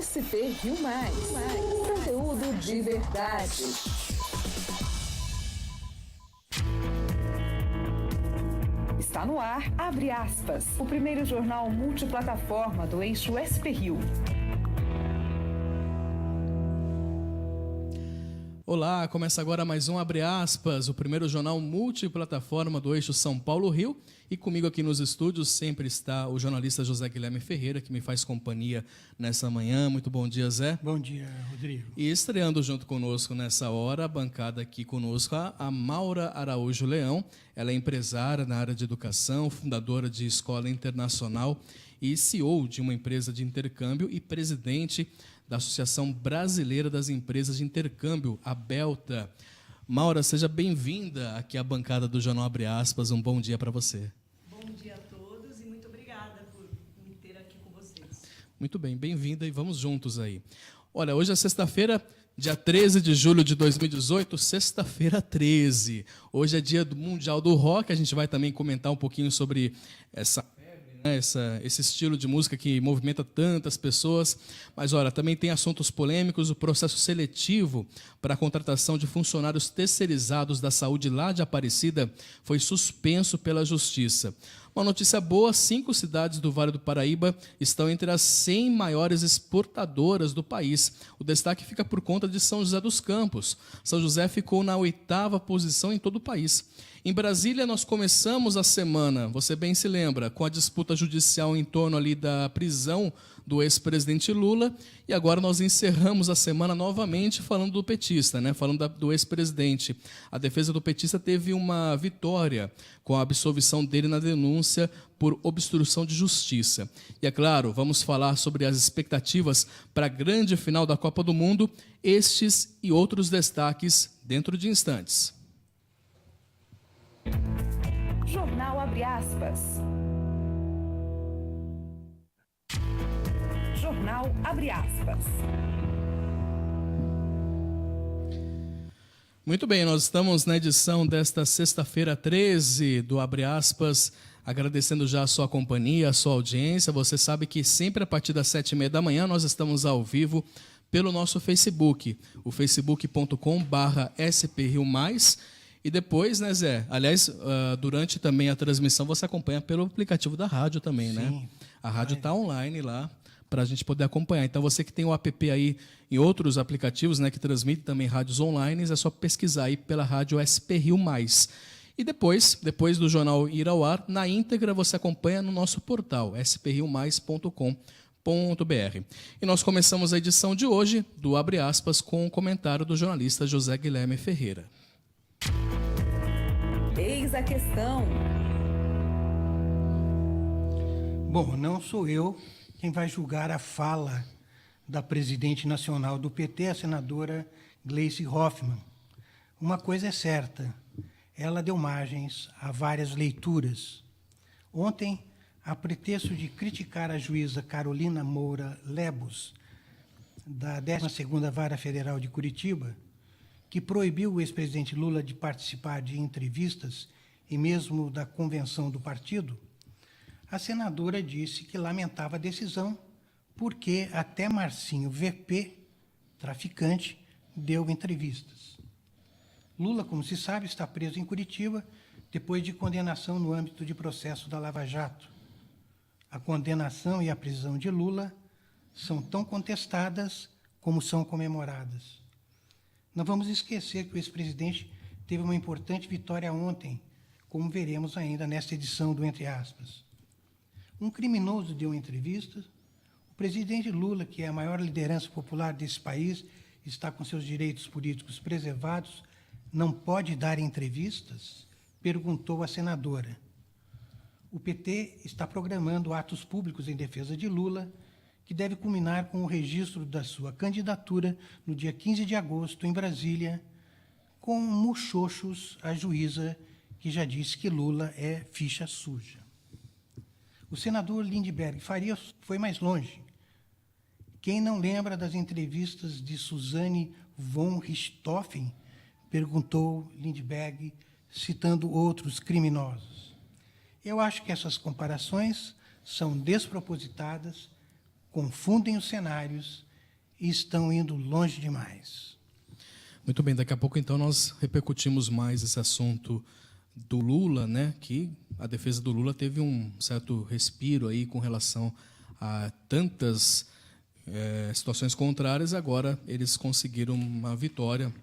SP Rio Mais. Conteúdo de verdade. Está no ar, Abre Aspas, o primeiro jornal multiplataforma do eixo SP Rio. Olá, começa agora mais um Abre Aspas, o primeiro jornal multiplataforma do eixo São Paulo-Rio. E comigo aqui nos estúdios sempre está o jornalista José Guilherme Ferreira, que me faz companhia nessa manhã. Muito bom dia, Zé. Bom dia, Rodrigo. E estreando junto conosco nessa hora, a bancada aqui conosco, a Maura Araújo Leão. Ela é empresária na área de educação, fundadora de Escola Internacional e CEO de uma empresa de intercâmbio e presidente da Associação Brasileira das Empresas de Intercâmbio, a Belta. Maura, seja bem-vinda aqui à bancada do Jornal Abre Aspas. Um bom dia para você. Bom dia a todos e muito obrigada por me ter aqui com vocês. Muito bem, bem-vinda e vamos juntos aí. Olha, hoje é sexta-feira, dia 13 de julho de 2018, sexta-feira 13. Hoje é dia do Mundial do Rock, a gente vai também comentar um pouquinho sobre esse estilo de música que movimenta tantas pessoas. Mas, olha, também tem assuntos polêmicos. O processo seletivo para a contratação de funcionários terceirizados da saúde lá de Aparecida foi suspenso pela Justiça. Uma notícia boa, 5 cidades do Vale do Paraíba estão entre as 100 maiores exportadoras do país. O destaque fica por conta de São José dos Campos. São José ficou na 8ª posição em todo o país. Em Brasília, nós começamos a semana, você bem se lembra, com a disputa judicial em torno ali da prisão do ex-presidente Lula, e agora nós encerramos a semana novamente falando do petista, falando do ex-presidente. A defesa do petista teve uma vitória com a absolvição dele na denúncia por obstrução de justiça. E é claro, vamos falar sobre as expectativas para a grande final da Copa do Mundo, estes e outros destaques dentro de instantes. Jornal Abre Aspas. Jornal Abre Aspas. Muito bem, nós estamos na edição desta sexta-feira 13 do Abre Aspas, agradecendo já a sua companhia, a sua audiência. Você sabe que sempre a partir das 7h30 da manhã nós estamos ao vivo pelo nosso Facebook, o facebook.com/SPRio+. E depois, Zé? Aliás, durante também a transmissão você acompanha pelo aplicativo da rádio também, Sim. né? A rádio está online lá para a gente poder acompanhar. Então, você que tem o app aí em outros aplicativos, que transmite também rádios online, é só pesquisar aí pela rádio SPRio+. E depois do jornal ir ao ar, na íntegra você acompanha no nosso portal, sprioMais.com.br. E nós começamos a edição de hoje do Abre Aspas com o comentário do jornalista José Guilherme Ferreira. Eis a questão. Bom, não sou eu quem vai julgar a fala da presidente nacional do PT, a senadora Gleisi Hoffmann. Uma coisa é certa, ela deu margens a várias leituras. Ontem, a pretexto de criticar a juíza Carolina Moura Lebos, da 12ª Vara Federal de Curitiba, que proibiu o ex-presidente Lula de participar de entrevistas e mesmo da convenção do partido, a senadora disse que lamentava a decisão porque até Marcinho VP, traficante, deu entrevistas. Lula, como se sabe, está preso em Curitiba depois de condenação no âmbito de processo da Lava Jato. A condenação e a prisão de Lula são tão contestadas como são comemoradas. Não vamos esquecer que o ex-presidente teve uma importante vitória ontem, como veremos ainda nesta edição do Entre Aspas. Um criminoso deu entrevista, o presidente Lula, que é a maior liderança popular desse país, está com seus direitos políticos preservados, não pode dar entrevistas? Perguntou a senadora. O PT está programando atos públicos em defesa de Lula, que deve culminar com o registro da sua candidatura no dia 15 de agosto, em Brasília, com muxoxos a juíza que já disse que Lula é ficha suja. O senador Lindbergh Farias foi mais longe. Quem não lembra das entrevistas de Suzane von Richthofen? Perguntou Lindbergh, citando outros criminosos. Eu acho que essas comparações são despropositadas, confundem os cenários e estão indo longe demais. Muito bem, daqui a pouco então nós repercutimos mais esse assunto do Lula, né? Que a defesa do Lula teve um certo respiro aí com relação a tantas situações contrárias. Agora eles conseguiram uma vitória,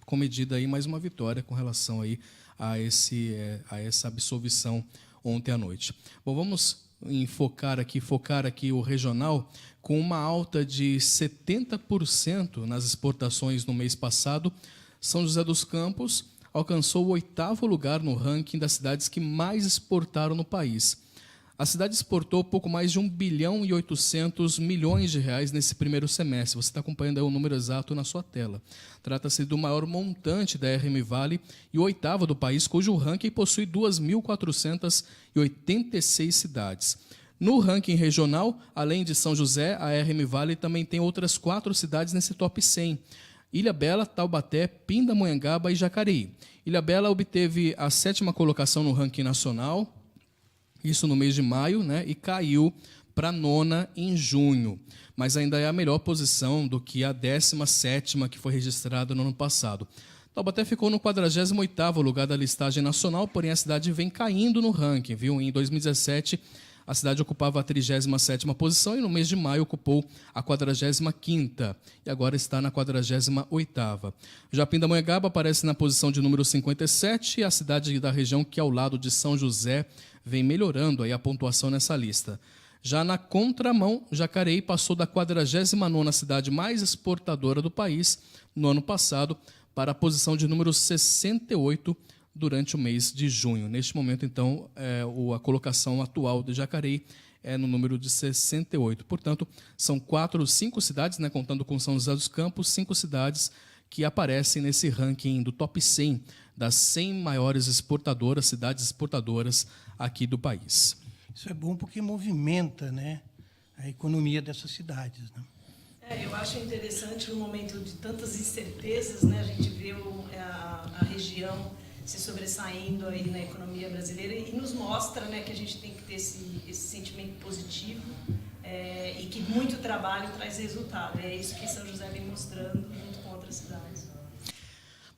comedida aí mais uma vitória com relação aí a essa absolvição ontem à noite. Bom, vamos focar aqui o regional, com uma alta de 70% nas exportações no mês passado. São José dos Campos alcançou o 8º lugar no ranking das cidades que mais exportaram no país. A cidade exportou pouco mais de 1 bilhão e 800 milhões de reais nesse primeiro semestre. Você está acompanhando aí o número exato na sua tela. Trata-se do maior montante da RM Vale e o 8º do país, cujo ranking possui 2.486 cidades. No ranking regional, além de São José, a RM Vale também tem outras 4 cidades nesse top 100. Ilhabela, Taubaté, Pindamonhangaba e Jacareí. Ilhabela obteve a 7ª colocação no ranking nacional, isso no mês de maio, né, e caiu para a 9ª em junho, mas ainda é a melhor posição do que a 17ª que foi registrada no ano passado. Taubaté ficou no 48º lugar da listagem nacional, porém a cidade vem caindo no ranking, viu? Em 2017, a cidade ocupava a 37ª posição e no mês de maio ocupou a 45ª e agora está na 48ª. Já Pindamonhangaba aparece na posição de número 57 e a cidade da região que é ao lado de São José vem melhorando aí a pontuação nessa lista. Já na contramão, Jacareí passou da 49ª cidade mais exportadora do país no ano passado para a posição de número 68 durante o mês de junho. Neste momento, então, a colocação atual de Jacareí é no número de 68. Portanto, são 5 cidades, né, contando com São José dos Campos, 5 cidades que aparecem nesse ranking do top 100 das 100 maiores exportadoras, cidades exportadoras aqui do país. Isso é bom porque movimenta, né, a economia dessas cidades, né? Eu acho interessante, no momento de tantas incertezas, né, a gente vê a região se sobressaindo aí na economia brasileira e nos mostra, né, que a gente tem que ter esse sentimento positivo e que muito trabalho traz resultado. É isso que São José vem mostrando junto com outras cidades.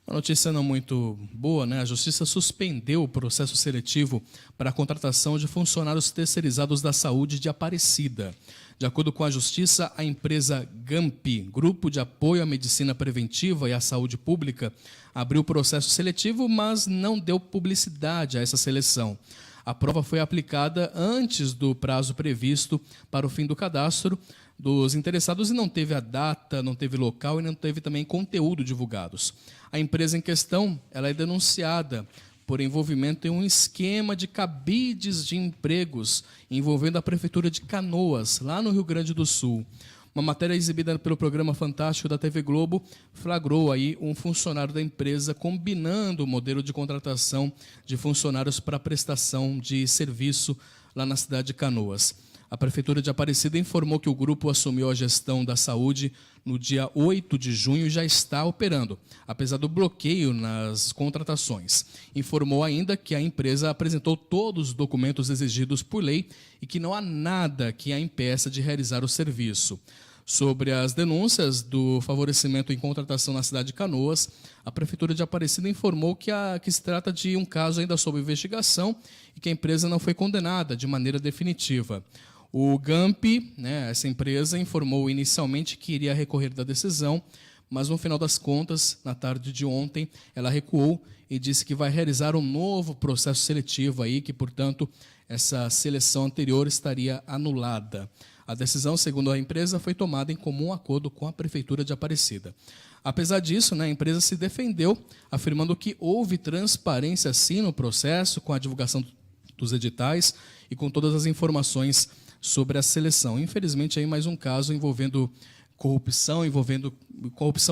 Uma notícia não muito boa, né? A Justiça suspendeu o processo seletivo para a contratação de funcionários terceirizados da saúde de Aparecida. De acordo com a Justiça, a empresa GAMP, Grupo de Apoio à Medicina Preventiva e à Saúde Pública, abriu o processo seletivo, mas não deu publicidade a essa seleção. A prova foi aplicada antes do prazo previsto para o fim do cadastro dos interessados e não teve a data, não teve local e não teve também conteúdo divulgados. A empresa em questão ela é denunciada por envolvimento em um esquema de cabides de empregos envolvendo a Prefeitura de Canoas, lá no Rio Grande do Sul. Uma matéria exibida pelo programa Fantástico da TV Globo flagrou aí um funcionário da empresa combinando o modelo de contratação de funcionários para prestação de serviço lá na cidade de Canoas. A Prefeitura de Aparecida informou que o grupo assumiu a gestão da saúde no dia 8 de junho e já está operando, apesar do bloqueio nas contratações. Informou ainda que a empresa apresentou todos os documentos exigidos por lei e que não há nada que a impeça de realizar o serviço. Sobre as denúncias do favorecimento em contratação na cidade de Canoas, a Prefeitura de Aparecida informou que se trata de um caso ainda sob investigação e que a empresa não foi condenada de maneira definitiva. O GAMP, né, essa empresa, informou inicialmente que iria recorrer da decisão, mas no final das contas, na tarde de ontem, ela recuou e disse que vai realizar um novo processo seletivo aí, que, portanto, essa seleção anterior estaria anulada. A decisão, segundo a empresa, foi tomada em comum acordo com a Prefeitura de Aparecida. Apesar disso, né, a empresa se defendeu, afirmando que houve transparência sim no processo, com a divulgação dos editais e com todas as informações sobre a seleção. Infelizmente, aí mais um caso envolvendo corrupção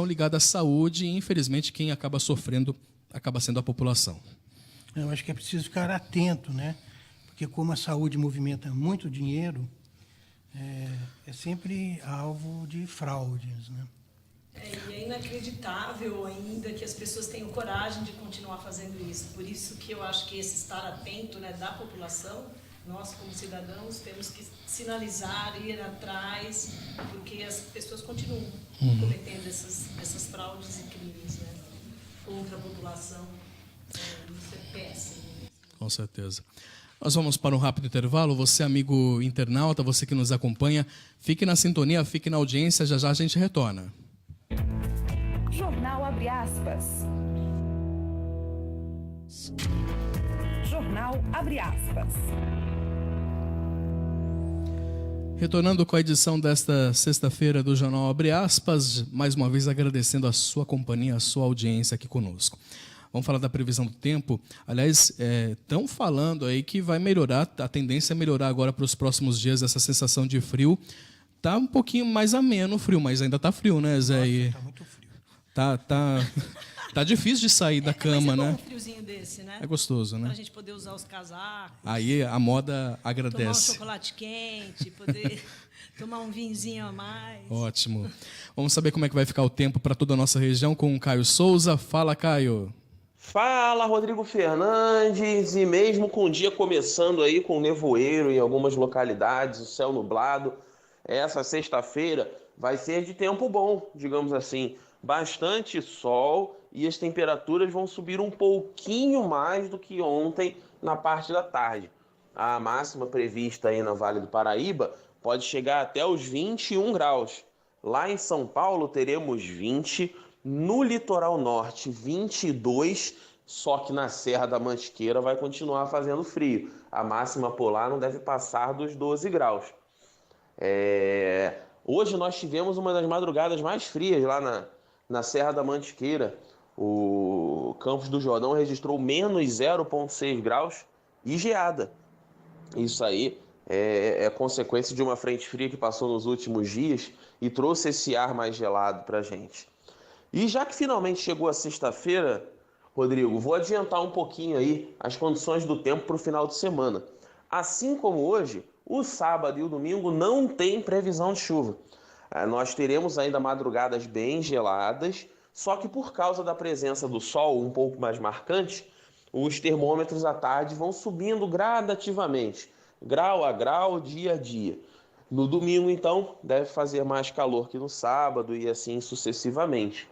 ligada à saúde e, infelizmente, quem acaba sofrendo acaba sendo a população. Eu acho que é preciso ficar atento, né? Porque como a saúde movimenta muito dinheiro, é sempre alvo de fraudes, né? E é inacreditável ainda que as pessoas tenham coragem de continuar fazendo isso. Por isso que eu acho que esse estar atento, né, da população Nós, como cidadãos, temos que sinalizar, ir atrás, porque as pessoas continuam cometendo essas fraudes e crimes, né, contra a população. Isso é péssimo. Com certeza. Nós vamos para um rápido intervalo. Você, amigo internauta, você que nos acompanha, fique na sintonia, fique na audiência, já já a gente retorna. Jornal Abre Aspas. Jornal Abre Aspas. Retornando com a edição desta sexta-feira do Jornal Abre Aspas, mais uma vez agradecendo a sua companhia, a sua audiência aqui conosco. Vamos falar da previsão do tempo. Aliás, estão falando aí que vai melhorar, a tendência é melhorar agora para os próximos dias, essa sensação de frio. Está um pouquinho mais ameno o frio, mas ainda está frio, né, Zé? Está muito frio. Tá difícil de sair da cama, mas é bom né? um friozinho desse, né? É gostoso, né? Para a gente poder usar os casacos. Aí a moda Tomar um agradece. chocolate quente, poder tomar um vinhozinho a mais. Ótimo. Vamos saber como é que vai ficar o tempo para toda a nossa região com o Caio Souza. Fala, Caio. Fala, Rodrigo Fernandes, e mesmo com o dia começando aí com nevoeiro em algumas localidades, o céu nublado, essa sexta-feira vai ser de tempo bom, digamos assim, bastante sol e as temperaturas vão subir um pouquinho mais do que ontem na parte da tarde. A máxima prevista aí no Vale do Paraíba pode chegar até os 21 graus. Lá em São Paulo teremos 20, no litoral norte 22, só que na Serra da Mantiqueira vai continuar fazendo frio. A máxima por lá não deve passar dos 12 graus. Hoje nós tivemos uma das madrugadas mais frias lá na Serra da Mantiqueira. O Campos do Jordão registrou menos 0,6 graus e geada. Isso aí é consequência de uma frente fria que passou nos últimos dias e trouxe esse ar mais gelado para a gente. E já que finalmente chegou a sexta-feira, Rodrigo, vou adiantar um pouquinho aí as condições do tempo para o final de semana. Assim como hoje, o sábado e o domingo não tem previsão de chuva. Nós teremos ainda madrugadas bem geladas, só que por causa da presença do sol um pouco mais marcante, os termômetros à tarde vão subindo gradativamente, grau a grau, dia a dia. No domingo, então, deve fazer mais calor que no sábado e assim sucessivamente.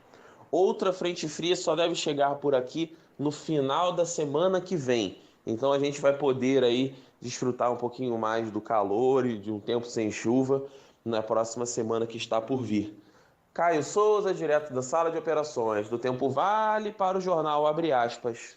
Outra frente fria só deve chegar por aqui no final da semana que vem. Então a gente vai poder aí desfrutar um pouquinho mais do calor e de um tempo sem chuva na próxima semana que está por vir. Caio Souza, direto da Sala de Operações do Tempo Vale para o Jornal Abre Aspas.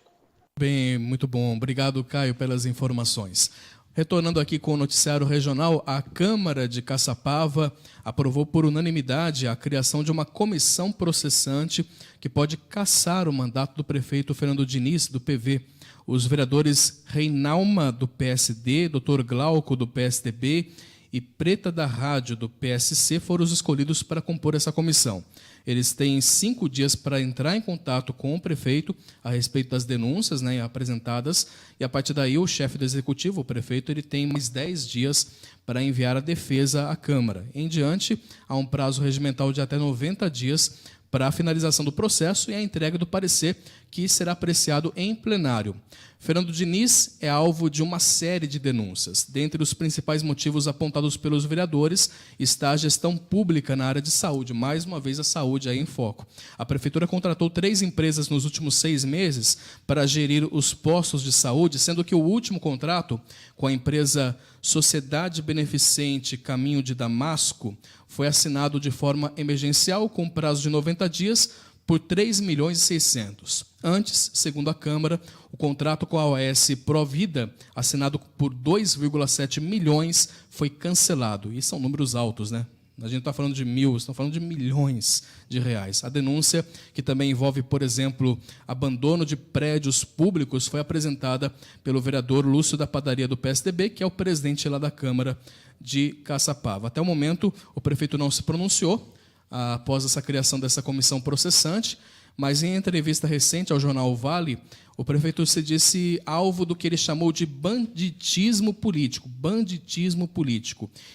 Bem, muito bom. Obrigado, Caio, pelas informações. Retornando aqui com o noticiário regional, a Câmara de Caçapava aprovou por unanimidade a criação de uma comissão processante que pode cassar o mandato do prefeito Fernando Diniz, do PV. Os vereadores Reinalma, do PSD, Dr. Glauco, do PSDB e Preta da Rádio, do PSC, foram os escolhidos para compor essa comissão. Eles têm 5 dias para entrar em contato com o prefeito a respeito das denúncias, né, apresentadas, e a partir daí o chefe do executivo, o prefeito, ele tem mais 10 dias para enviar a defesa à Câmara. Em diante, há um prazo regimental de até 90 dias para a finalização do processo e a entrega do parecer, que será apreciado em plenário. Fernando Diniz é alvo de uma série de denúncias. Dentre os principais motivos apontados pelos vereadores está a gestão pública na área de saúde. Mais uma vez, a saúde aí em foco. A Prefeitura contratou 3 empresas nos últimos 6 meses para gerir os postos de saúde, sendo que o último contrato com a empresa Sociedade Beneficente Caminho de Damasco foi assinado de forma emergencial, com prazo de 90 dias, por 3.600.000. Antes, segundo a Câmara, o contrato com a OAS Provida, assinado por 2,7 milhões, foi cancelado. E são números altos, né? A gente está falando de estamos falando de milhões de reais. A denúncia, que também envolve, por exemplo, abandono de prédios públicos, foi apresentada pelo vereador Lúcio da Padaria do PSDB, que é o presidente lá da Câmara de Caçapava. Até o momento, o prefeito não se pronunciou após essa criação dessa comissão processante, mas em entrevista recente ao jornal Vale, o prefeito se disse alvo do que ele chamou de banditismo político,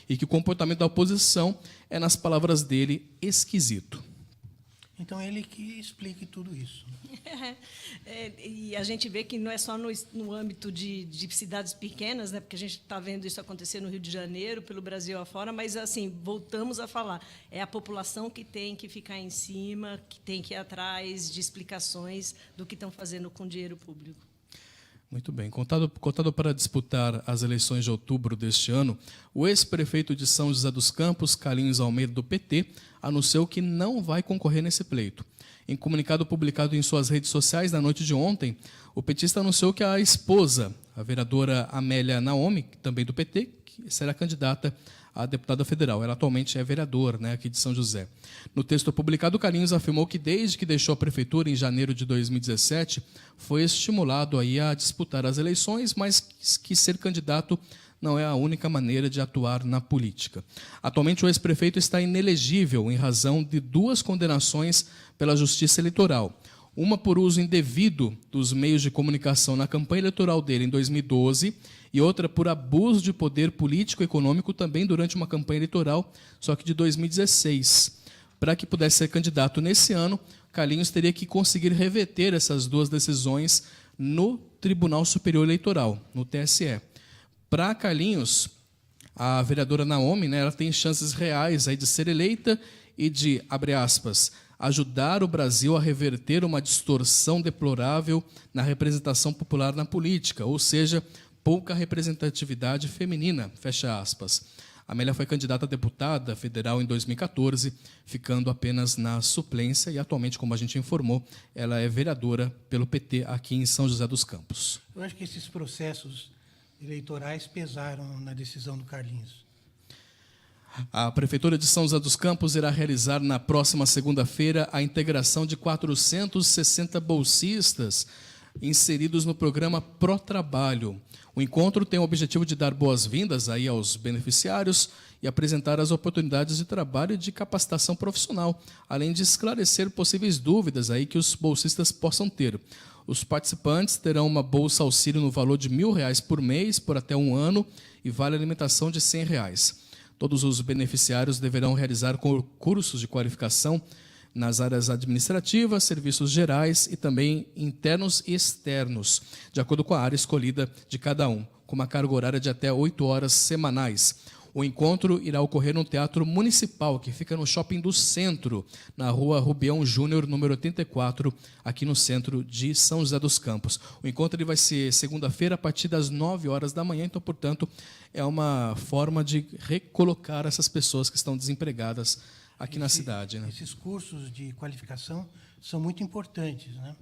e que o comportamento da oposição é, nas palavras dele, esquisito. Então, ele que explique tudo isso. E a gente vê que não é só no âmbito de cidades pequenas, né, porque a gente está vendo isso acontecer no Rio de Janeiro, pelo Brasil afora, mas, assim, voltamos a falar, é a população que tem que ficar em cima, que tem que ir atrás de explicações do que estão fazendo com o dinheiro público. Muito bem. Contado para disputar as eleições de outubro deste ano, o ex-prefeito de São José dos Campos, Carlinhos Almeida, do PT, anunciou que não vai concorrer nesse pleito. Em comunicado publicado em suas redes sociais na noite de ontem, o petista anunciou que a esposa, a vereadora Amélia Naomi, também do PT, que será candidata a deputada federal. Ela atualmente é vereadora, né, aqui de São José. No texto publicado, Carlinhos afirmou que desde que deixou a prefeitura em janeiro de 2017, foi estimulado aí a disputar as eleições, mas que ser candidato não é a única maneira de atuar na política. Atualmente, o ex-prefeito está inelegível em razão de 2 condenações pela Justiça Eleitoral. Uma por uso indevido dos meios de comunicação na campanha eleitoral dele em 2012 e outra por abuso de poder político e econômico também durante uma campanha eleitoral, só que de 2016. Para que pudesse ser candidato nesse ano, Carlinhos teria que conseguir reverter essas 2 decisões no Tribunal Superior Eleitoral, no TSE. Para Carlinhos, a vereadora Naomi, né, ela tem chances reais aí de ser eleita e de, abre aspas, ajudar o Brasil a reverter uma distorção deplorável na representação popular na política, ou seja, pouca representatividade feminina, fecha aspas. Amélia foi candidata a deputada federal em 2014, ficando apenas na suplência e atualmente, como a gente informou, ela é vereadora pelo PT aqui em São José dos Campos. Eu acho que esses processos eleitorais pesaram na decisão do Carlinhos. A Prefeitura de São José dos Campos irá realizar na próxima segunda-feira a integração de 460 bolsistas inseridos no programa Pro Trabalho. O encontro tem o objetivo de dar boas-vindas aí aos beneficiários e apresentar as oportunidades de trabalho e de capacitação profissional, além de esclarecer possíveis dúvidas aí que os bolsistas possam ter. Os participantes terão uma bolsa auxílio no valor de R$1.000 por mês por até 1 ano e vale alimentação de R$100. Todos os beneficiários deverão realizar cursos de qualificação nas áreas administrativas, serviços gerais e também internos e externos, de acordo com a área escolhida de cada um, com uma carga horária de até 8 horas semanais. O encontro irá ocorrer no Teatro Municipal, que fica no Shopping do Centro, na Rua Rubião Júnior, número 84, aqui no centro de São José dos Campos. O encontro ele vai ser segunda-feira, a partir das 9 horas da manhã, então, portanto, é uma forma de recolocar essas pessoas que estão desempregadas aqui na cidade, né? Esses cursos de qualificação são muito importantes, né?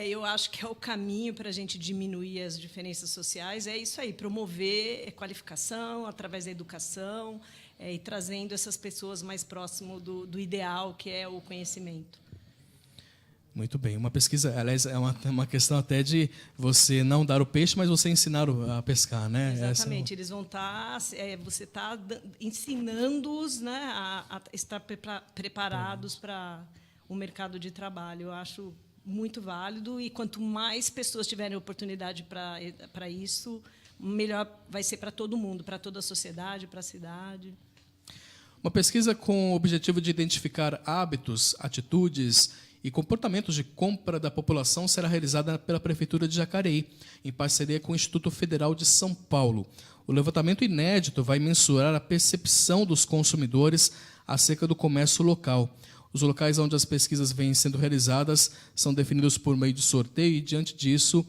Eu acho que é o caminho para a gente diminuir as diferenças sociais, é isso aí, promover qualificação através da educação e trazendo essas pessoas mais próximo do ideal, que é o conhecimento. Muito bem. Uma pesquisa, aliás, é uma questão até de você não dar o peixe, mas você ensinar a pescar, né? Exatamente. Eles vão estar... você está ensinando-os, né, a estar preparados para o mercado de trabalho. Eu acho muito válido, e quanto mais pessoas tiverem oportunidade para isso, melhor vai ser para todo mundo, para toda a sociedade, para a cidade. Uma pesquisa com o objetivo de identificar hábitos, atitudes e comportamentos de compra da população será realizada pela Prefeitura de Jacareí, em parceria com o Instituto Federal de São Paulo. O levantamento inédito vai mensurar a percepção dos consumidores acerca do comércio local. Os locais onde as pesquisas vêm sendo realizadas são definidos por meio de sorteio e, diante disso,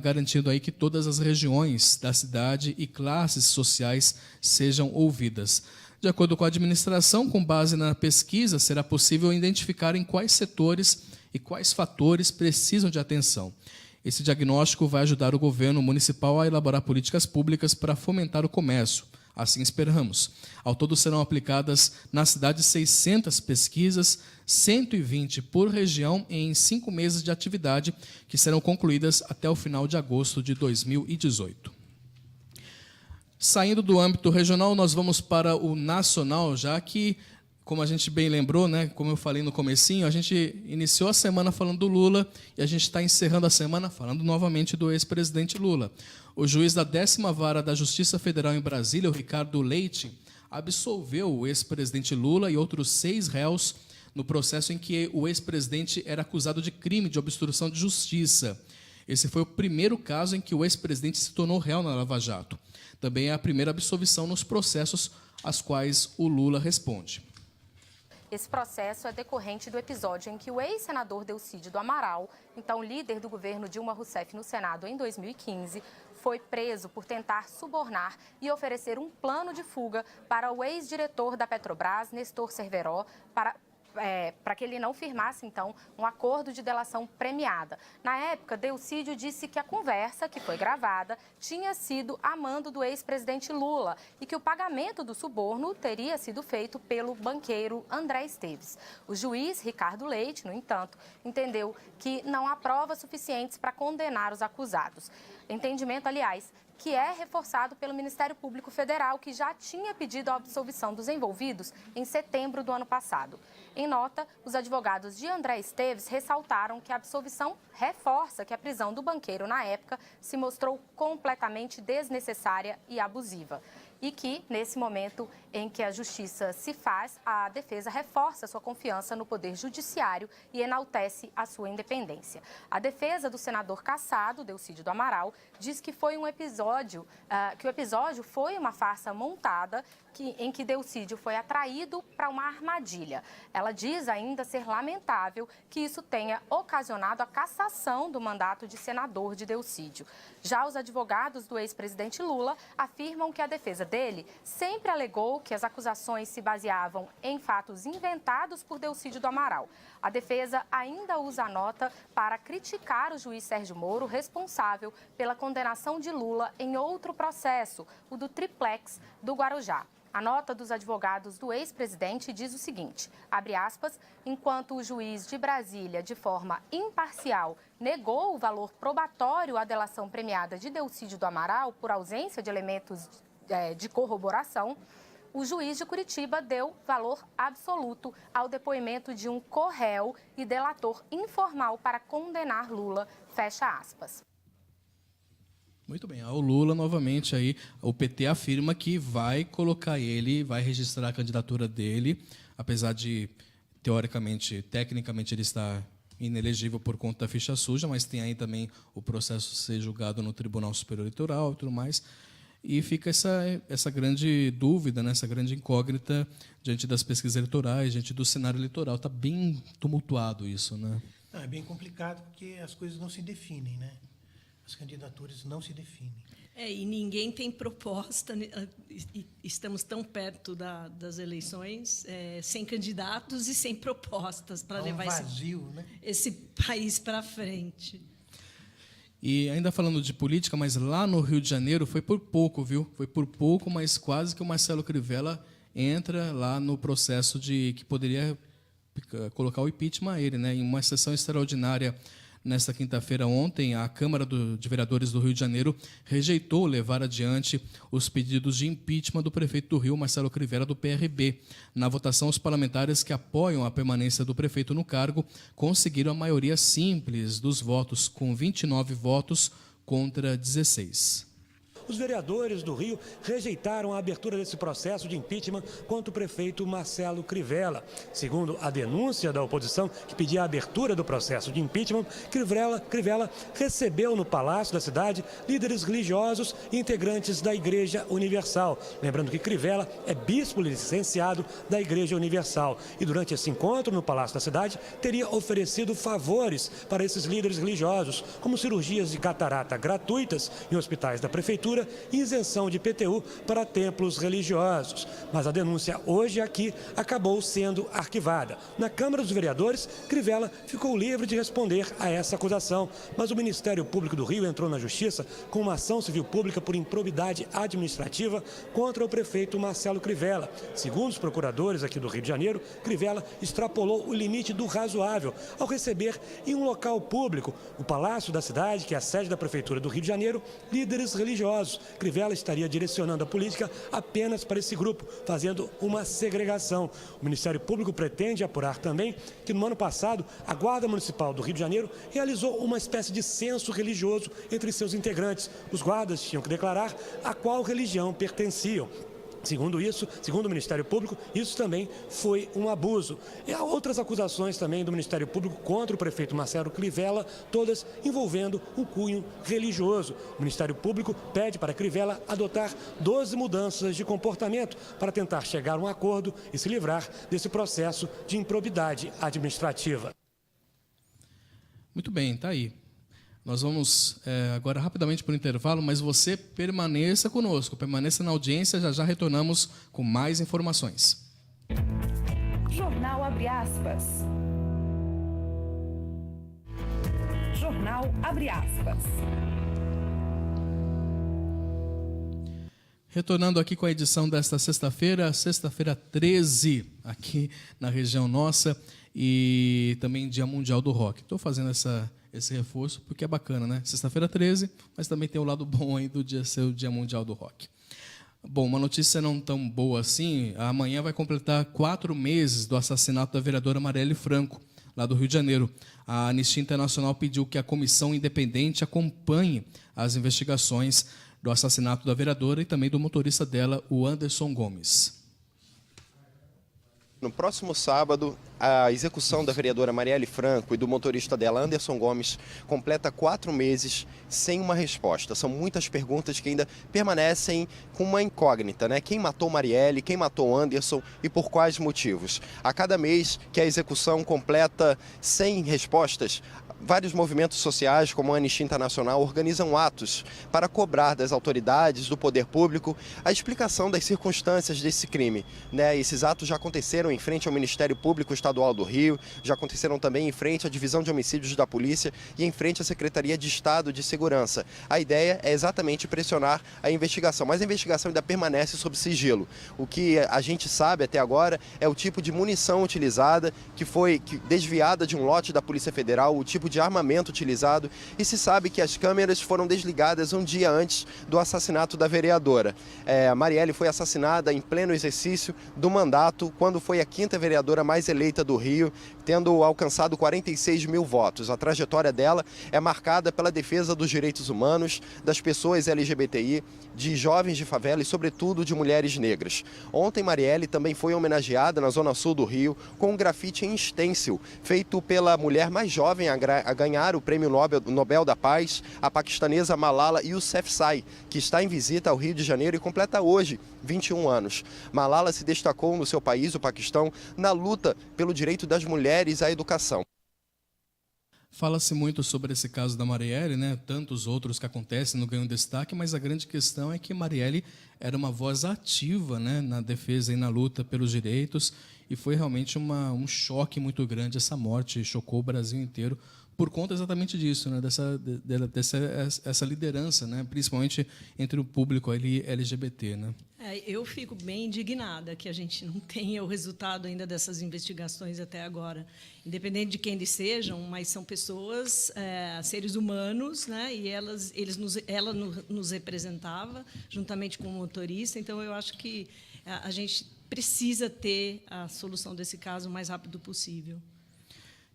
garantindo aí que todas as regiões da cidade e classes sociais sejam ouvidas. De acordo com a administração, com base na pesquisa, será possível identificar em quais setores e quais fatores precisam de atenção. Esse diagnóstico vai ajudar o governo municipal a elaborar políticas públicas para fomentar o comércio. Assim esperamos. Ao todo serão aplicadas na cidade 600 pesquisas, 120 por região em 5 meses de atividade, que serão concluídas até o final de agosto de 2018. Saindo do âmbito regional, nós vamos para o nacional, já que, como a gente bem lembrou, né, como eu falei no comecinho, a gente iniciou a semana falando do Lula e a gente está encerrando a semana falando novamente do ex-presidente Lula. O juiz da 10ª Vara da Justiça Federal em Brasília, o Ricardo Leite, absolveu o ex-presidente Lula e outros 6 réus no processo em que o ex-presidente era acusado de crime de obstrução de justiça. Esse foi o primeiro caso em que o ex-presidente se tornou réu na Lava Jato. Também é a primeira absolvição nos processos aos quais o Lula responde. Esse processo é decorrente do episódio em que o ex-senador Delcídio do Amaral, então líder do governo Dilma Rousseff no Senado em 2015, foi preso por tentar subornar e oferecer um plano de fuga para o ex-diretor da Petrobras, Nestor Cerveró, para que ele não firmasse, então, um acordo de delação premiada. Na época, Delcídio disse que a conversa, que foi gravada, tinha sido a mando do ex-presidente Lula e que o pagamento do suborno teria sido feito pelo banqueiro André Esteves. O juiz Ricardo Leite, no entanto, entendeu que não há provas suficientes para condenar os acusados. Entendimento, aliás, que é reforçado pelo Ministério Público Federal, que já tinha pedido a absolvição dos envolvidos em setembro do ano passado. Em nota, os advogados de André Esteves ressaltaram que a absolvição reforça que a prisão do banqueiro na época se mostrou completamente desnecessária e abusiva. E que, nesse momento em que a justiça se faz, a defesa reforça sua confiança no poder judiciário e enaltece a sua independência. A defesa do senador cassado, Delcídio do Amaral, diz que foi um episódio, que o episódio foi uma farsa montada em que Delcídio foi atraído para uma armadilha. Ela diz ainda ser lamentável que isso tenha ocasionado a cassação do mandato de senador de Delcídio. Já os advogados do ex-presidente Lula afirmam que a defesa dele sempre alegou que as acusações se baseavam em fatos inventados por Delcídio do Amaral. A defesa ainda usa a nota para criticar o juiz Sérgio Moro, responsável pela condenação de Lula em outro processo, o do triplex do Guarujá. A nota dos advogados do ex-presidente diz o seguinte, abre aspas, enquanto o juiz de Brasília, de forma imparcial, negou o valor probatório à delação premiada de Delcídio do Amaral por ausência de elementos de corroboração, o juiz de Curitiba deu valor absoluto ao depoimento de um corréu e delator informal para condenar Lula, fecha aspas. Muito bem, o Lula novamente aí, o PT afirma que vai colocar ele, vai registrar a candidatura dele, apesar de, teoricamente, tecnicamente ele está inelegível por conta da ficha suja, mas tem aí também o processo ser julgado no Tribunal Superior Eleitoral e tudo mais. E fica essa grande dúvida, né, essa grande incógnita diante das pesquisas eleitorais, diante do cenário eleitoral. Está bem tumultuado isso, né? Não, é bem complicado porque as coisas não se definem, né? As candidaturas não se definem. E ninguém tem proposta, estamos tão perto das eleições, sem candidatos e sem propostas para levar vazio, esse país para frente. E ainda falando de política, mas lá no Rio de Janeiro foi por pouco, viu? Foi por pouco, mas quase que o Marcelo Crivella entra lá no processo que poderia colocar o impeachment a ele, né? Em uma sessão extraordinária nesta quinta-feira, ontem, a Câmara de Vereadores do Rio de Janeiro rejeitou levar adiante os pedidos de impeachment do prefeito do Rio, Marcelo Crivella, do PRB. Na votação, os parlamentares que apoiam a permanência do prefeito no cargo conseguiram a maioria simples dos votos, com 29 votos contra 16. Os vereadores do Rio rejeitaram a abertura desse processo de impeachment contra o prefeito Marcelo Crivella. Segundo a denúncia da oposição, que pedia a abertura do processo de impeachment, Crivella recebeu no Palácio da Cidade líderes religiosos e integrantes da Igreja Universal. Lembrando que Crivella é bispo licenciado da Igreja Universal. E durante esse encontro no Palácio da Cidade, teria oferecido favores para esses líderes religiosos, como cirurgias de catarata gratuitas em hospitais da Prefeitura e isenção de IPTU para templos religiosos. Mas a denúncia hoje aqui acabou sendo arquivada. Na Câmara dos Vereadores, Crivella ficou livre de responder a essa acusação, mas o Ministério Público do Rio entrou na Justiça com uma ação civil pública por improbidade administrativa contra o prefeito Marcelo Crivella. Segundo os procuradores aqui do Rio de Janeiro, Crivella extrapolou o limite do razoável ao receber em um local público, o Palácio da Cidade, que é a sede da Prefeitura do Rio de Janeiro, líderes religiosos. Crivella estaria direcionando a política apenas para esse grupo, fazendo uma segregação. O Ministério Público pretende apurar também que no ano passado a Guarda Municipal do Rio de Janeiro realizou uma espécie de censo religioso entre seus integrantes. Os guardas tinham que declarar a qual religião pertenciam. Segundo o Ministério Público, isso também foi um abuso. E há outras acusações também do Ministério Público contra o prefeito Marcelo Crivella, todas envolvendo o cunho religioso. O Ministério Público pede para Crivella adotar 12 mudanças de comportamento para tentar chegar a um acordo e se livrar desse processo de improbidade administrativa. Muito bem, tá aí. Nós vamos agora rapidamente para o intervalo, mas você permaneça conosco, permaneça na audiência, já retornamos com mais informações. Jornal Abre Aspas. Jornal Abre Aspas. Retornando aqui com a edição desta sexta-feira 13, aqui na região nossa, e também Dia Mundial do Rock. Estou fazendo esse reforço porque é bacana, né? Sexta-feira 13, mas também tem o lado bom aí do dia ser o Dia Mundial do Rock. Bom, uma notícia não tão boa assim, amanhã vai completar 4 meses do assassinato da vereadora Marielle Franco, lá do Rio de Janeiro. A Anistia Internacional pediu que a comissão independente acompanhe as investigações do assassinato da vereadora e também do motorista dela, o Anderson Gomes. No próximo sábado, a execução da vereadora Marielle Franco e do motorista dela, Anderson Gomes, completa 4 meses sem uma resposta. São muitas perguntas que ainda permanecem com uma incógnita, né? Quem matou Marielle, quem matou Anderson e por quais motivos? A cada mês que a execução completa sem respostas, vários movimentos sociais, como a Anistia Internacional, organizam atos para cobrar das autoridades, do poder público, a explicação das circunstâncias desse crime, né? Esses atos já aconteceram em frente ao Ministério Público Estadual do Rio, já aconteceram também em frente à Divisão de Homicídios da Polícia e em frente à Secretaria de Estado de Segurança. A ideia é exatamente pressionar a investigação, mas a investigação ainda permanece sob sigilo. O que a gente sabe até agora é o tipo de munição utilizada, que foi desviada de um lote da Polícia Federal, o tipo de armamento utilizado, e se sabe que as câmeras foram desligadas um dia antes do assassinato da vereadora. A Marielle foi assassinada em pleno exercício do mandato, quando foi a 5ª vereadora mais eleita do Rio, tendo alcançado 46 mil votos. A trajetória dela é marcada pela defesa dos direitos humanos, das pessoas LGBTI, de jovens de favela e, sobretudo, de mulheres negras. Ontem, Marielle também foi homenageada na Zona Sul do Rio com um grafite em stencil, feito pela mulher mais jovem a ganhar o Prêmio Nobel da Paz, a paquistanesa Malala Yousafzai, que está em visita ao Rio de Janeiro e completa hoje 21 anos. Malala se destacou no seu país, o Paquistão, na luta pelo direito das mulheres à educação. Fala-se muito sobre esse caso da Marielle, né? Tantos outros que acontecem, não ganham destaque, mas a grande questão é que Marielle era uma voz ativa, né, na defesa e na luta pelos direitos, e foi realmente um choque muito grande. Essa morte chocou o Brasil inteiro por conta exatamente disso, né, dessa liderança, né, principalmente entre o público LGBT, né? Eu fico bem indignada que a gente não tenha o resultado ainda dessas investigações até agora, independente de quem eles sejam, mas são pessoas, seres humanos, né? E ela nos representava juntamente com o motorista. Então eu acho que a gente precisa ter a solução desse caso o mais rápido possível.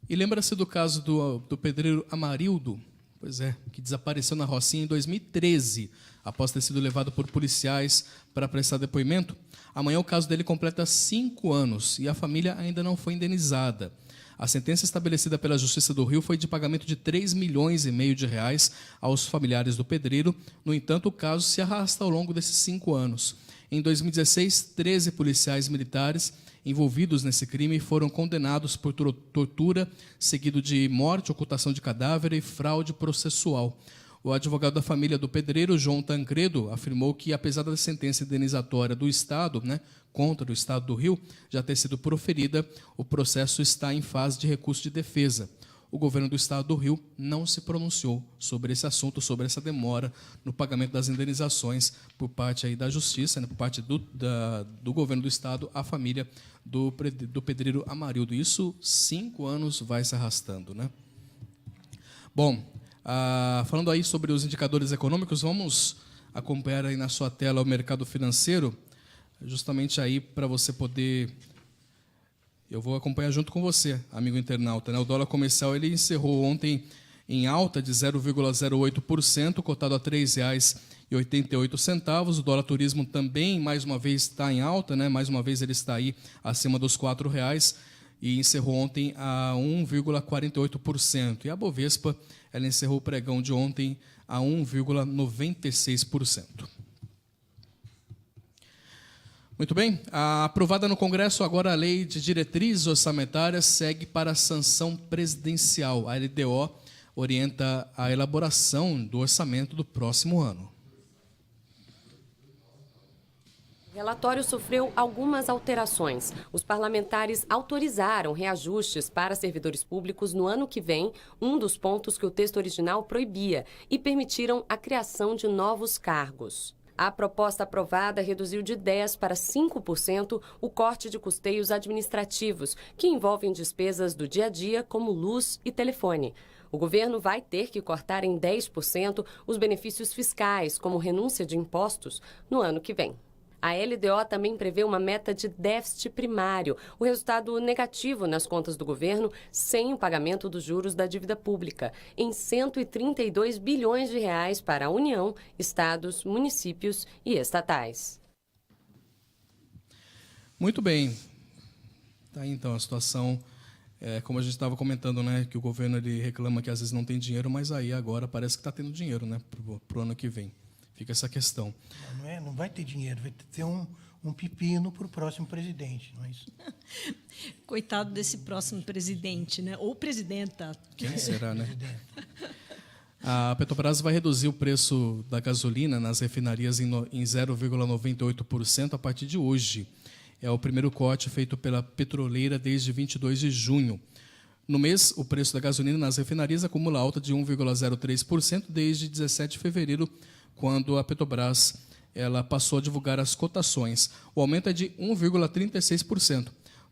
E lembra-se do caso do pedreiro Amarildo, que desapareceu na Rocinha em 2013, após ter sido levado por policiais para prestar depoimento? Amanhã o caso dele completa 5 anos e a família ainda não foi indenizada. A sentença estabelecida pela Justiça do Rio foi de pagamento de R$3,5 milhões aos familiares do pedreiro. No entanto, o caso se arrasta ao longo desses 5 anos. Em 2016, 13 policiais militares envolvidos nesse crime foram condenados por tortura, seguido de morte, ocultação de cadáver e fraude processual. O advogado da família do pedreiro, João Tancredo, afirmou que, apesar da sentença indenizatória do Estado, né, contra o Estado do Rio, já ter sido proferida, o processo está em fase de recurso de defesa. O governo do Estado do Rio não se pronunciou sobre esse assunto, sobre essa demora no pagamento das indenizações por parte aí da Justiça, né, por parte do governo do Estado, à família do pedreiro Amarildo. Isso 5 anos vai se arrastando, né? Bom, falando aí sobre os indicadores econômicos, vamos acompanhar aí na sua tela o mercado financeiro, justamente aí para você poder... Eu vou acompanhar junto com você, amigo internauta, né? O dólar comercial ele encerrou ontem em alta de 0,08%, cotado a R$ 3,05 R$ 0,88. O dólar turismo também, mais uma vez, está em alta, né? Mais uma vez ele está aí acima dos R$ 4,00 e encerrou ontem a 1,48%. E a Bovespa, ela encerrou o pregão de ontem a 1,96%. Muito bem, aprovada no Congresso, agora a Lei de Diretrizes Orçamentárias segue para a sanção presidencial. A LDO orienta a elaboração do orçamento do próximo ano. O relatório sofreu algumas alterações. Os parlamentares autorizaram reajustes para servidores públicos no ano que vem, um dos pontos que o texto original proibia, e permitiram a criação de novos cargos. A proposta aprovada reduziu de 10% para 5% o corte de custeios administrativos, que envolvem despesas do dia a dia, como luz e telefone. O governo vai ter que cortar em 10% os benefícios fiscais, como renúncia de impostos, no ano que vem. A LDO também prevê uma meta de déficit primário, o resultado negativo nas contas do governo, sem o pagamento dos juros da dívida pública, em 132 bilhões de reais para a União, estados, municípios e estatais. Muito bem. Tá aí, então, a situação, como a gente estava comentando, né, que o governo ele reclama que às vezes não tem dinheiro, mas aí agora parece que está tendo dinheiro, né, para o ano que vem. Fica essa questão. Não vai ter dinheiro, vai ter um pepino para o próximo presidente, não é isso? Coitado desse próximo presidente, né? Ou presidenta. Quem será, né? A Petrobras vai reduzir o preço da gasolina nas refinarias em 0,98% a partir de hoje. É o primeiro corte feito pela petroleira desde 22 de junho. No mês, o preço da gasolina nas refinarias acumula alta de 1,03% desde 17 de fevereiro, quando a Petrobras ela passou a divulgar as cotações. O aumento é de 1,36%.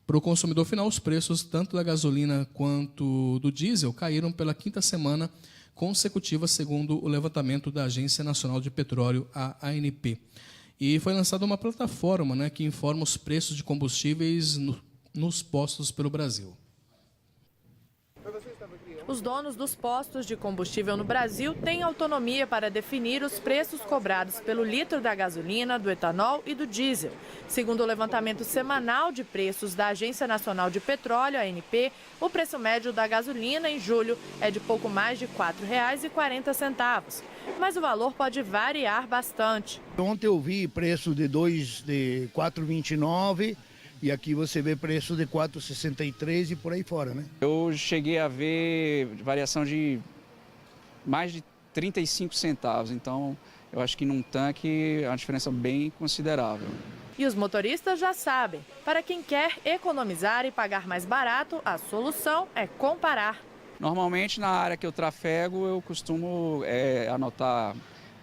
Para o consumidor final, os preços tanto da gasolina quanto do diesel caíram pela quinta semana consecutiva, segundo o levantamento da Agência Nacional de Petróleo, a ANP. E foi lançada uma plataforma, né, que informa os preços de combustíveis nos postos pelo Brasil. Os donos dos postos de combustível no Brasil têm autonomia para definir os preços cobrados pelo litro da gasolina, do etanol e do diesel. Segundo o levantamento semanal de preços da Agência Nacional de Petróleo, ANP, o preço médio da gasolina em julho é de pouco mais de R$ 4,40. Mas o valor pode variar bastante. Ontem eu vi preço de 4,29 e aqui você vê preço de 4,63 e por aí fora, né? Eu cheguei a ver variação de mais de 35 centavos, então eu acho que num tanque é uma diferença bem considerável. E os motoristas já sabem, para quem quer economizar e pagar mais barato, a solução é comparar. Normalmente na área que eu trafego eu costumo anotar,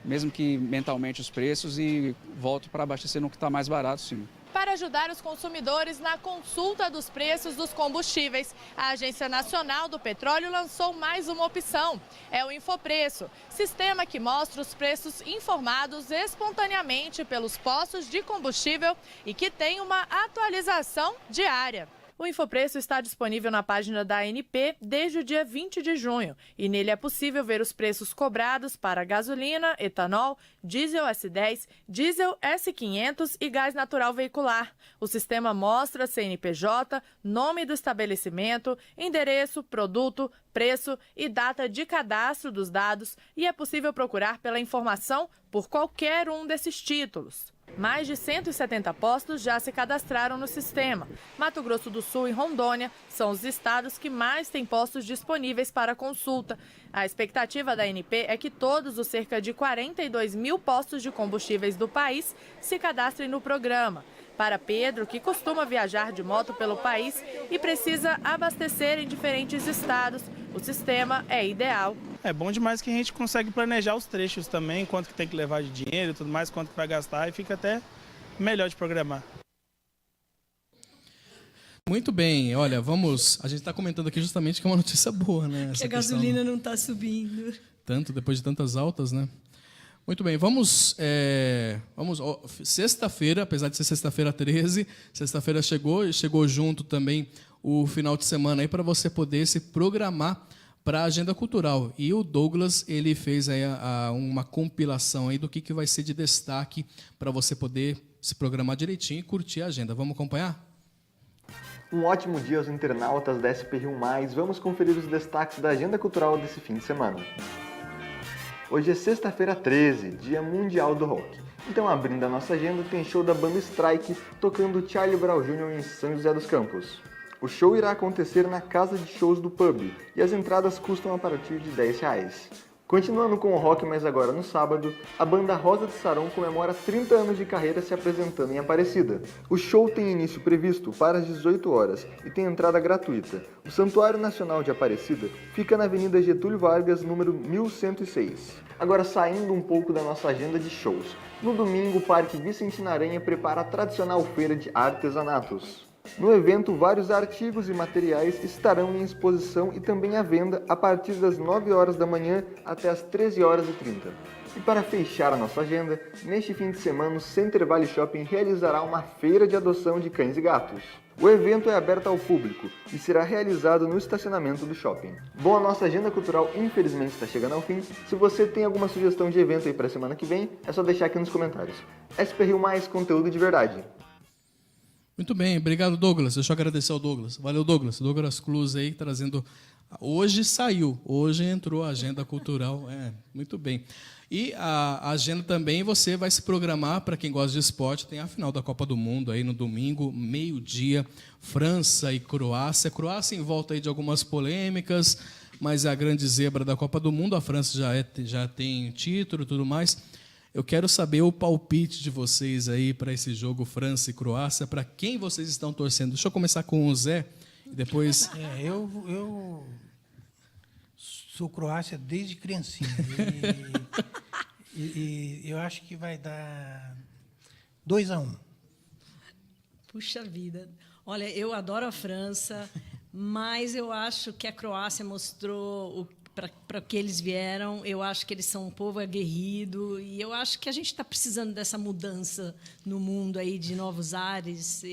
mesmo que mentalmente, os preços e volto para abastecer no que está mais barato, sim. Para ajudar os consumidores na consulta dos preços dos combustíveis, a Agência Nacional do Petróleo lançou mais uma opção. É o Infopreço, sistema que mostra os preços informados espontaneamente pelos postos de combustível e que tem uma atualização diária. O Infopreço está disponível na página da ANP desde o dia 20 de junho e nele é possível ver os preços cobrados para gasolina, etanol, diesel S10, diesel S500 e gás natural veicular. O sistema mostra CNPJ, nome do estabelecimento, endereço, produto, preço e data de cadastro dos dados e é possível procurar pela informação por qualquer um desses títulos. Mais de 170 postos já se cadastraram no sistema. Mato Grosso do Sul e Rondônia são os estados que mais têm postos disponíveis para consulta. A expectativa da ANP é que todos os cerca de 42 mil postos de combustíveis do país se cadastrem no programa. Para Pedro, que costuma viajar de moto pelo país e precisa abastecer em diferentes estados, o sistema é ideal. É bom demais que a gente consegue planejar os trechos também, quanto que tem que levar de dinheiro e tudo mais, quanto que vai gastar, e fica até melhor de programar. Muito bem, olha, a gente está comentando aqui justamente que é uma notícia boa, né? Que a gasolina não está subindo. Depois de tantas altas, né? Muito bem, vamos sexta-feira, apesar de ser sexta-feira 13, sexta-feira chegou junto também o final de semana aí para você poder se programar para a agenda cultural. E o Douglas, ele fez aí uma compilação aí do que vai ser de destaque para você poder se programar direitinho e curtir a agenda. Vamos acompanhar? Um ótimo dia aos internautas da SP Rio+. Vamos conferir os destaques da agenda cultural desse fim de semana. Hoje é sexta-feira 13, Dia Mundial do Rock. Então, abrindo a nossa agenda, tem show da banda Strike tocando Charlie Brown Jr. em São José dos Campos. O show irá acontecer na Casa de Shows do Pub e as entradas custam a partir de R$10. Continuando com o rock, mas agora no sábado, a banda Rosa de Saron comemora 30 anos de carreira se apresentando em Aparecida. O show tem início previsto para as 18 horas e tem entrada gratuita. O Santuário Nacional de Aparecida fica na Avenida Getúlio Vargas, número 1106. Agora, saindo um pouco da nossa agenda de shows. No domingo, o Parque Vicentina Aranha prepara a tradicional feira de artesanatos. No evento, vários artigos e materiais estarão em exposição e também à venda a partir das 9 horas da manhã até as 13h30. E para fechar a nossa agenda, neste fim de semana o Center Valley Shopping realizará uma feira de adoção de cães e gatos. O evento é aberto ao público e será realizado no estacionamento do shopping. Bom, a nossa agenda cultural infelizmente está chegando ao fim. Se você tem alguma sugestão de evento aí para a semana que vem, é só deixar aqui nos comentários. SP Rio+, conteúdo de verdade. Muito bem, obrigado, Douglas. Deixa eu agradecer ao Douglas. Valeu, Douglas. Douglas Cruz aí trazendo... Hoje saiu, hoje entrou a agenda cultural. Muito bem. E a agenda também você vai se programar, para quem gosta de esporte, tem a final da Copa do Mundo aí no domingo, meio-dia, França e Croácia. Croácia em volta aí de algumas polêmicas, mas é a grande zebra da Copa do Mundo. A França já tem título e tudo mais. Eu quero saber o palpite de vocês aí para esse jogo França e Croácia, para quem vocês estão torcendo. Deixa eu começar com o Zé, e depois... Eu sou Croácia desde criancinha. E eu acho que vai dar 2-1. Puxa vida. Olha, eu adoro a França, mas eu acho que a Croácia mostrou para que eles vieram. Eu acho que eles são um povo aguerrido e eu acho que a gente está precisando dessa mudança no mundo aí de novos ares.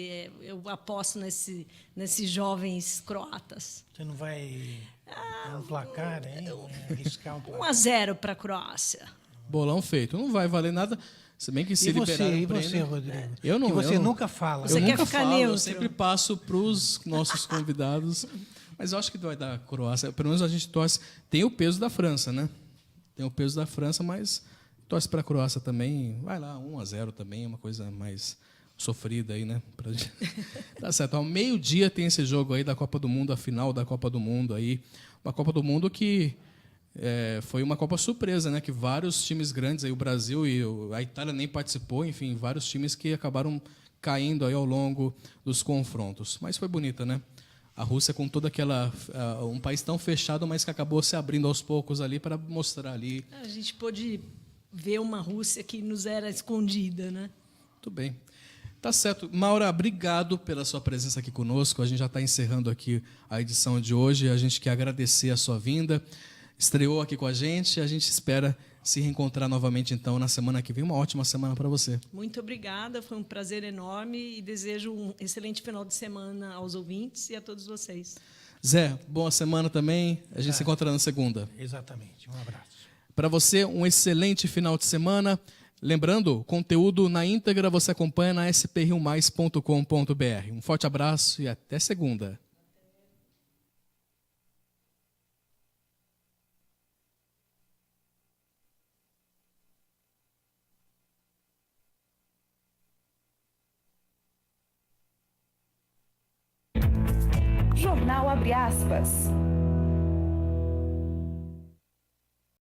Eu aposto nesses jovens croatas. Você não vai dar um placar, hein? Arriscar um placar? 1-0 para a Croácia. Bolão feito. Não vai valer nada. Se bem que se liberar e você, Rodrigo? Eu não. Que você nunca fala. Você quer ficar neutro? Eu sempre passo para os nossos convidados. Mas eu acho que vai dar Croácia. Pelo menos a gente torce. Tem o peso da França, né? Tem o peso da França, mas torce para a Croácia também. Vai lá, 1-0 também, uma coisa mais sofrida aí, né? Tá certo. Ao meio-dia tem esse jogo aí da Copa do Mundo, a final da Copa do Mundo aí. Uma Copa do Mundo que foi uma Copa surpresa, né? Que vários times grandes, aí, o Brasil e a Itália nem participou, enfim, vários times que acabaram caindo aí ao longo dos confrontos. Mas foi bonita, né? A Rússia com toda aquela... um país tão fechado, mas que acabou se abrindo aos poucos ali para mostrar ali... A gente pôde ver uma Rússia que nos era escondida, né? Muito bem. Tá certo. Maura, obrigado pela sua presença aqui conosco. A gente já está encerrando aqui a edição de hoje. A gente quer agradecer a sua vinda. Estreou aqui com a gente. A gente espera se reencontrar novamente, então, na semana que vem. Uma ótima semana para você. Muito obrigada. Foi um prazer enorme e desejo um excelente final de semana aos ouvintes e a todos vocês. Zé, boa semana também. A gente se encontra na segunda. Exatamente. Um abraço. Para você, um excelente final de semana. Lembrando, conteúdo na íntegra você acompanha na sprriomais.com.br. Um forte abraço e até segunda. Jornal Abre Aspas.